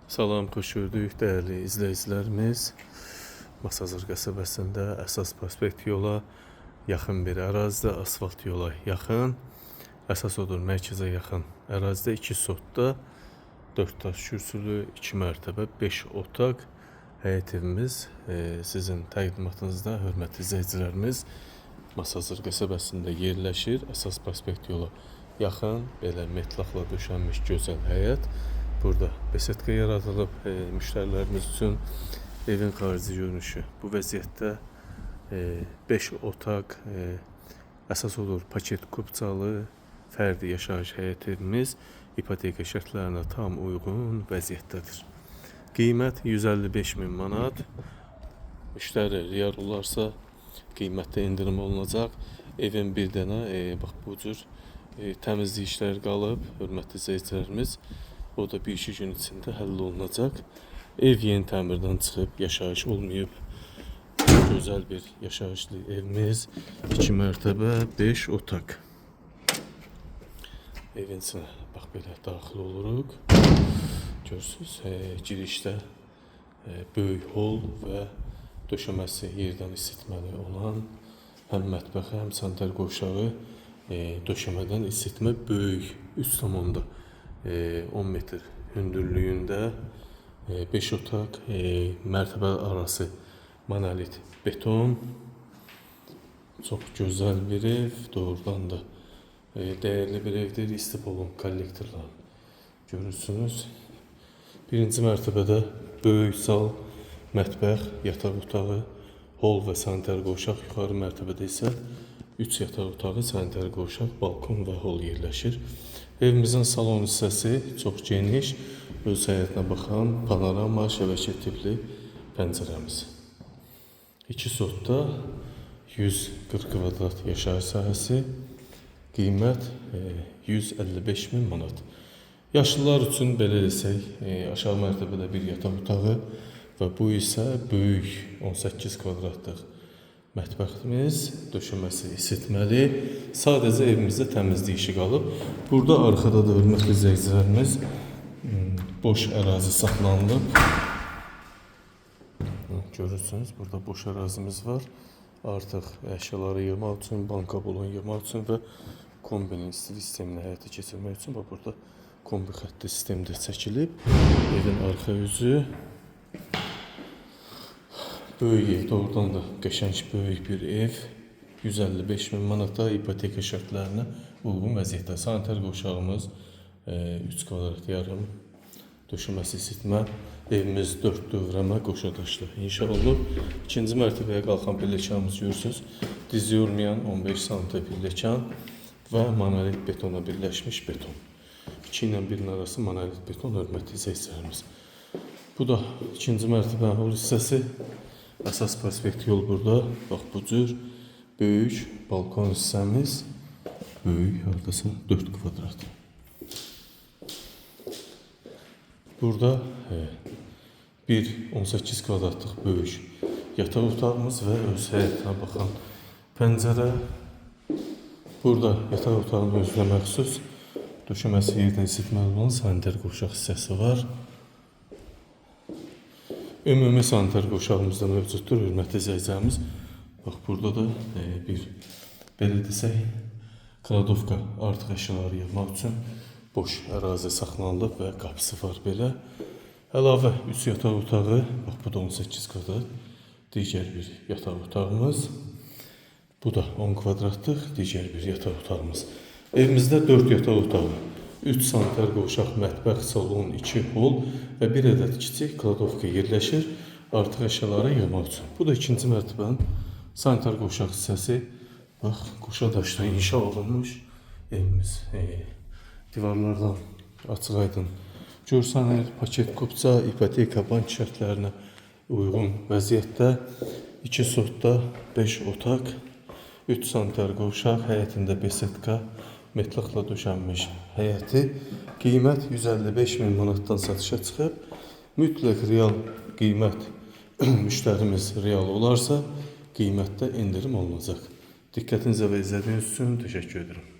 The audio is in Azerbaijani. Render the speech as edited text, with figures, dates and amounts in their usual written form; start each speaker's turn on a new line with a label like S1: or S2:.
S1: Salam, xoş gördük dəyərli izləyicilərimiz. Masazır qəsəbəsində əsas prospekt yola yaxın bir ərazidə, asfalt yola yaxın, əsas odur mərkəzə yaxın ərazidə 2 sotda 4 daş kürsülü, 2 mərtəbə, 5 otaq həyət evimiz sizin təqdimatınızda, hörmətli izləyicilərimiz, Masazır qəsəbəsində yerləşir. Əsas prospekt yola yaxın, belə metlaqla döşənmiş gözəl həyət. Burada besetka yaradılıb müştərilərimiz üçün. Evin xarici görünüşü bu vəziyyətdə 5 otaq, əsas olur paket kupçalı, fərdi yaşayış həyət evimiz ipoteka şərtlərinə tam uyğun vəziyyətdədir. Qiymət 155.000 manat. Müştəri real olarsa qiymətdə indirim olunacaq. Evin bir dənə bax bu cür təmizlik işləri qalıb, hörmətli izləyicilərimiz. O da 1-2 gün içində həll olunacaq. Ev yeni təmirdən çıxıb, yaşayış olmayıb. Gözəl bir yaşayışlı evimiz. 2 mərtəbə, 5 otaq. Evin içinə bax belə daxil oluruq. Görürsünüz, girişdə böyük hol və döşəməsi yerdən isitməli olan həm mətbəxi, həm sanitar qovşağı döşəmədən isitmə böyük 3,10 metr hündürlüyündə 5 otaq, mərtəbə arası monolit beton. Çox gözəl bir ev, doğrudan da dəyərli bir evdir. İstipolun kollektorları görürsünüz. Birinci mərtəbədə böyük sal, mətbəx, yataq otağı, hol və sanitar qovşaq. Yuxarı mərtəbədə isə 3 yataq otağı, sanitar qovşaq, balkon və hol yerləşir. Evimizin salon hissəsi çox geniş, öz həyətinə baxan panorama şəbəkə tipli pəncərəmiz. 2 sotda 140 kvadrat yaşayış sahəsi, qiymət 155.000 manat. Yaşlılar üçün belə desək, aşağı mərtəbədə bir yataq otağı və bu isə böyük 18 kvadratlıq mətbəximiz, döşəməsi isitməli. Sadəcə evimizdə təmizlik işi qalıb. Burada arxada da hörmətli izləyicilərimiz boş ərazi saxlanılıb. Görürsünüz, burada boş ərazimiz var. Artıq əşyaları yığmaq üçün, banka bulon yığmaq üçün və kombinin istilik sistemini həyata keçirmək üçün burada kombi xətti sistemdə çəkilib. Evin arxa yüzü böyük ev, doğrudan da qəşəng böyük bir ev. 155.000 manata ipoteka şərtlərinə uyğun vəziyyətdə. Sanitar qovşağımız 3 kvadrat yarım, döşəməsi isitmə. Evimiz 4 dövrəmə qoşadaşlı inşa olunub. İkinci mərtəbəyə qalxan pilləkənimiz görürsünüz. Dizi olmayan 15 sm pilləkən və monolit betona birləşmiş beton. 2 ilə 1-in arası monolit beton, hörmətli izləyicilərimiz. Bu da ikinci mərtəbənin hol hissəsi. Əsas prospekt yol burada. Bax bu cür böyük balkon hissəmiz. Böyük, haradasa 4 kvadrat. Burada bir 18 kvadratlıq böyük yataq otağımız və öz həyətinə baxan pəncərə. Burada yataq otağının özünə məxsus döşəməsi yerdən isitməli olan sanitar qovşaq hissəsi var. Ümumi sanitar qovşağımızda mövcuddur, hörmətli izləyicilərimiz. Bax, burada da bir, belə desək, kladovka artıq əşyaları yığmaq üçün boş ərazi saxlanılıb və qapısı var belə. Əlavə 3 yataq otağı, bax bu da 18 kvadrat, digər bir yataq otağımız. Bu da 10 kvadratlıq, digər bir yataq otağımız. Evimizdə 4 yataq otağı, 3 sanitar qovşaq, mətbəx, salon, 2 hol və bir ədəd kiçik kladovka yerləşir artıq əşyaları yığmaq üçün. Bu da ikinci mərtəbənin sanitar qovşaq hissəsi. Bax, qoşa daşdan inşa olunmuş evimiz. Divarlardan açıq aydın görsənir, paket kupça, ipoteka bank şərtlərinə uyğun vəziyyətdə 2 sotda 5 otaq, 3 sanitar qovşaq, həyətində besetka, metlaqla döşənmiş həyəti. Qiymət 155.000 manatdan satışa çıxıb. Mütləq real qiymət müştərimiz real olarsa qiymətdə indirim olunacaq. Diqqətinizə və izlədiyiniz üçün təşəkkür edirəm.